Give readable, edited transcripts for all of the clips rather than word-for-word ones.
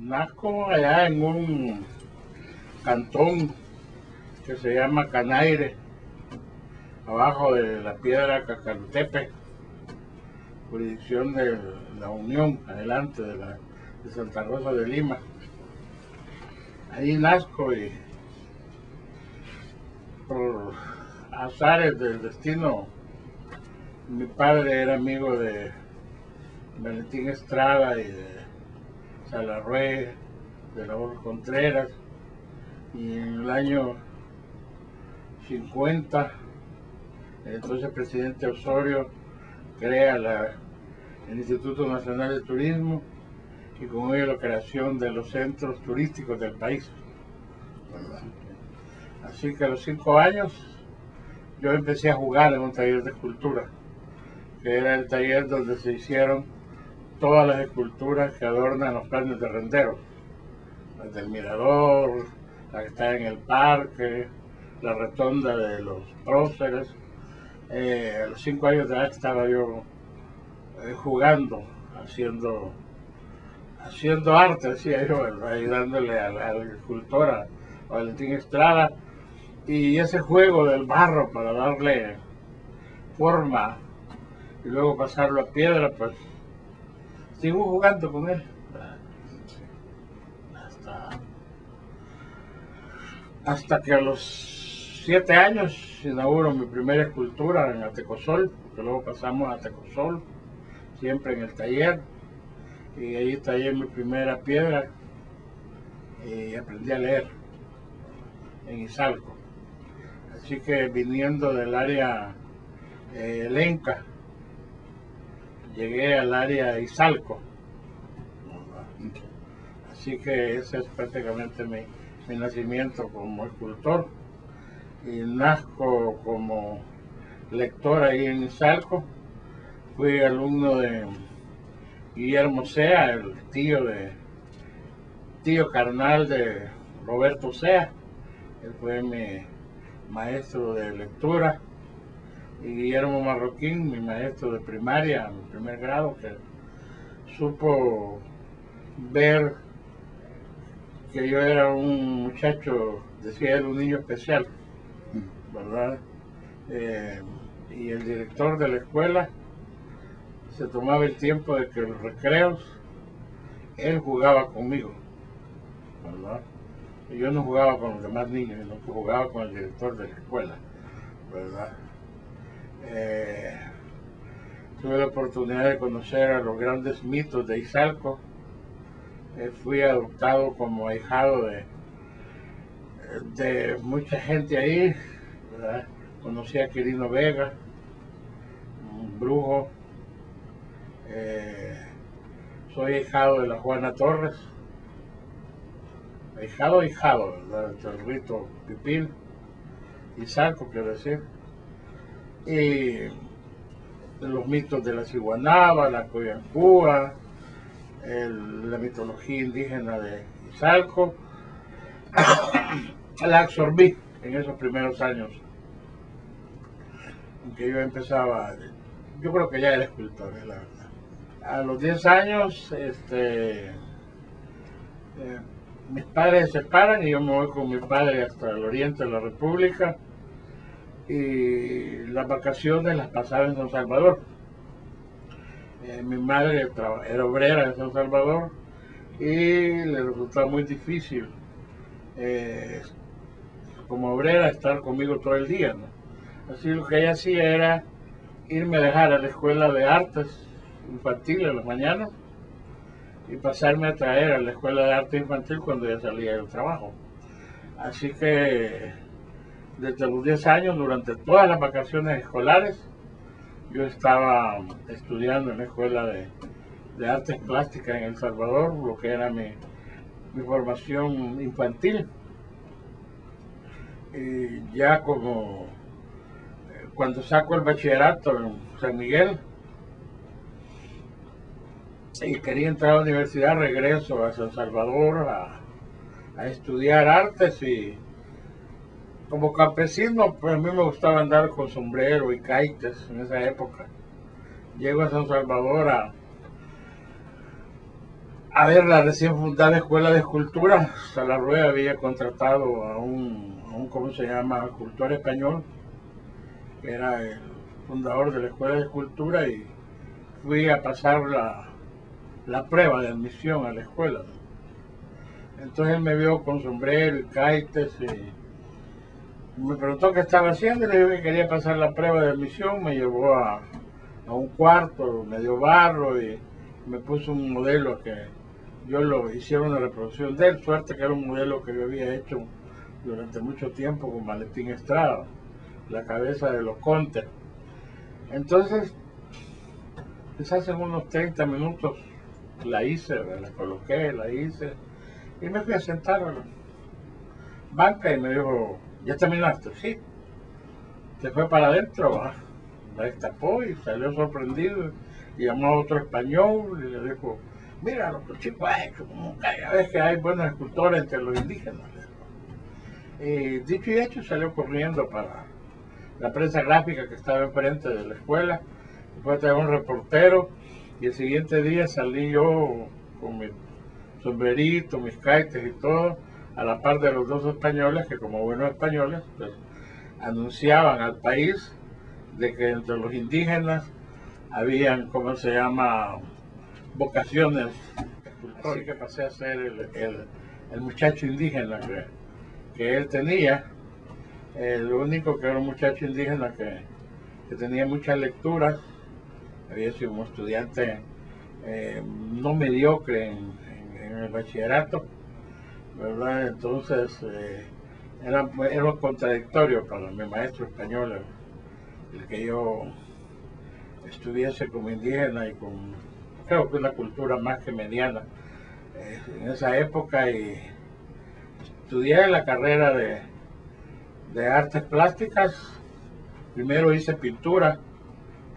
Nazco allá en un cantón que se llama Canaire, abajo de la piedra Cacalutepe, jurisdicción de la Unión, adelante de Santa Rosa de Lima. Ahí nazco y por azares del destino, mi padre era amigo de Valentín Estrada y de Salarrué, de Raúl Contreras, y en el año 50, el entonces presidente Osorio crea el Instituto Nacional de Turismo y con ello la creación de los centros turísticos del país, ¿verdad? Así que a los 5 años yo empecé a jugar en un taller de escultura, que era el taller donde se hicieron todas las esculturas que adornan los planes de Renderos, las del Mirador, la que está en el parque, la rotonda de los próceres. A los 5 años de edad estaba yo jugando, haciendo arte, decía yo, ayudándole a la escultora Valentín Estrada, y ese juego del barro para darle forma y luego pasarlo a piedra, pues sigo jugando con él hasta que a los 7 años inauguro mi primera escultura en Atecosol, porque luego pasamos a Atecosol, siempre en el taller, y ahí tallé mi primera piedra y aprendí a leer en Izalco. Así que viniendo del área Lenca, llegué al área Izalco. Así que ese es prácticamente mi nacimiento como escultor, y nazco como lector ahí en Izalco. Fui alumno de Guillermo Sea, el tío carnal de Roberto Sea. Él fue mi maestro de lectura, y Guillermo Marroquín, mi maestro de primaria, mi primer grado, que supo ver que yo era un muchacho, decía él, un niño especial, ¿verdad? Y el director de la escuela se tomaba el tiempo de que los recreos él jugaba conmigo, ¿verdad? Y yo no jugaba con los demás niños, sino que jugaba con el director de la escuela, ¿verdad? Tuve la oportunidad de conocer a los grandes mitos de Izalco. Fui adoptado como ahijado de mucha gente ahí, ¿verdad? Conocí a Quirino Vega, un brujo. Soy ahijado de la Juana Torres, ahijado, ¿verdad? El rito Pipil, Izalco, quiero decir. Y los mitos de la Ciguanaba, la Coyancúa, la mitología indígena de Izalco, la absorbí en esos primeros años en que yo empezaba. Yo creo que ya era escultor, la verdad. A los 10 años, mis padres se separan y yo me voy con mi padre hasta el oriente de la República, y las vacaciones las pasaba en San Salvador. Mi madre era obrera en San Salvador y le resultaba muy difícil como obrera estar conmigo todo el día, ¿no? Así lo que ella hacía era irme a dejar a la escuela de artes infantil en las mañanas y pasarme a traer a la escuela de arte infantil cuando ya salía del trabajo. Así que desde los 10 años, durante todas las vacaciones escolares, yo estaba estudiando en la escuela de artes plásticas en El Salvador, lo que era mi formación infantil. Y ya como cuando saco el bachillerato en San Miguel y quería entrar a la universidad, regreso a San Salvador a estudiar artes, y como campesino, pues a mí me gustaba andar con sombrero y caites en esa época. Llego a San Salvador a ver la recién fundada Escuela de Escultura. Salarrué había contratado a un ¿cómo se llama?, escultor español, que era el fundador de la Escuela de Escultura, y fui a pasar la prueba de admisión a la escuela. Entonces él me vio con sombrero y caites y me preguntó qué estaba haciendo, y le dije que quería pasar la prueba de admisión. Me llevó a un cuarto, me dio barro y me puso un modelo que yo lo hiciera una reproducción de él. Suerte que era un modelo que yo había hecho durante mucho tiempo con Valentín Estrada, la cabeza de los Contes. Entonces, quizás en unos 30 minutos la hice, la coloqué, la hice, y me fui a sentar a la banca y me dijo, ¿ya terminaste? Sí. Se fue para adentro, la destapó y salió sorprendido, y llamó a otro español y le dijo, mira lo que el chico ha hecho, como cada vez que hay buenos escultores entre los indígenas. Y dicho y hecho, salió corriendo para la prensa gráfica que estaba enfrente de la escuela, fue a traer un reportero, y el siguiente día salí yo con mi sombrerito, mis caites y todo, a la par de los dos españoles que, como buenos españoles, pues, anunciaban al país de que entre los indígenas habían, ¿cómo se llama?, vocaciones. Así que pasé a ser el muchacho indígena que él tenía, el único que era un muchacho indígena que tenía muchas lecturas. Había sido un estudiante no mediocre en el bachillerato, ¿verdad? Entonces era contradictorio para mi maestro español el que yo estuviese como indígena y con, creo que una cultura más que mediana en esa época. Y estudié la carrera de artes plásticas. Primero hice pintura,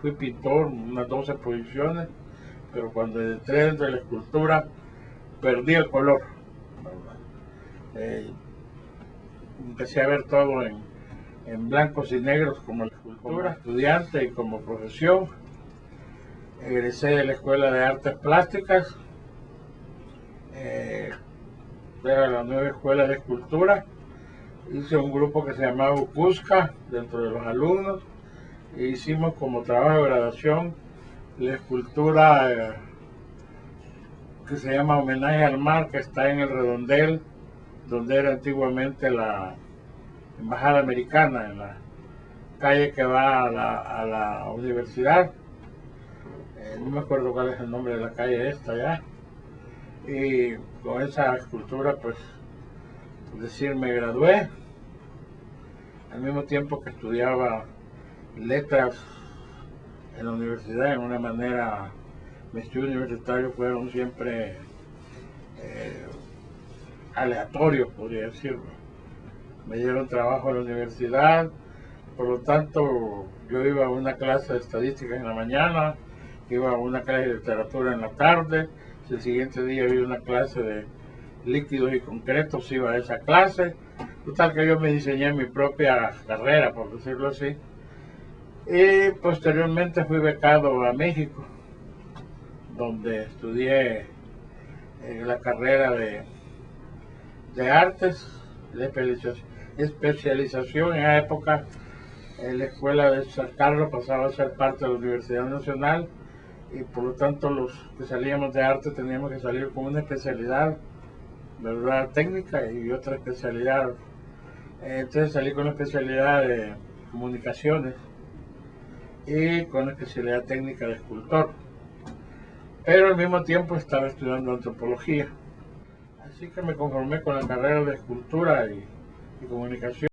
fui pintor unas 12 exposiciones, pero cuando entré dentro de la escultura perdí el color. Empecé a ver todo en blancos y negros como la escultura, como estudiante y como profesión. Egresé de la Escuela de Artes Plásticas, era la nueva Escuela de Escultura. Hice un grupo que se llamaba Ucusca dentro de los alumnos, e hicimos como trabajo de graduación la escultura que se llama Homenaje al Mar, que está en el Redondel, donde era antiguamente la Embajada Americana, en la calle que va a la universidad. No me acuerdo cuál es el nombre de la calle esta ya. Y con esa escultura, pues, es decir, me gradué al mismo tiempo que estudiaba letras en la universidad. En una manera, mis estudios universitarios fueron siempre aleatorios, podría decirlo. Me dieron trabajo en la universidad, por lo tanto yo iba a una clase de estadística en la mañana, iba a una clase de literatura en la tarde, el siguiente día había una clase de líquidos y concretos, iba a esa clase. Total que yo me diseñé mi propia carrera, por decirlo así, y posteriormente fui becado a México, donde estudié la carrera de artes, de especialización. En esa época la escuela de San Carlos pasaba a ser parte de la Universidad Nacional, y por lo tanto los que salíamos de arte teníamos que salir con una especialidad, ¿verdad?, técnica, y otra especialidad. Entonces salí con la especialidad de comunicaciones y con la especialidad técnica de escultor, pero al mismo tiempo estaba estudiando antropología. Así que me conformé con la carrera de escultura y comunicación.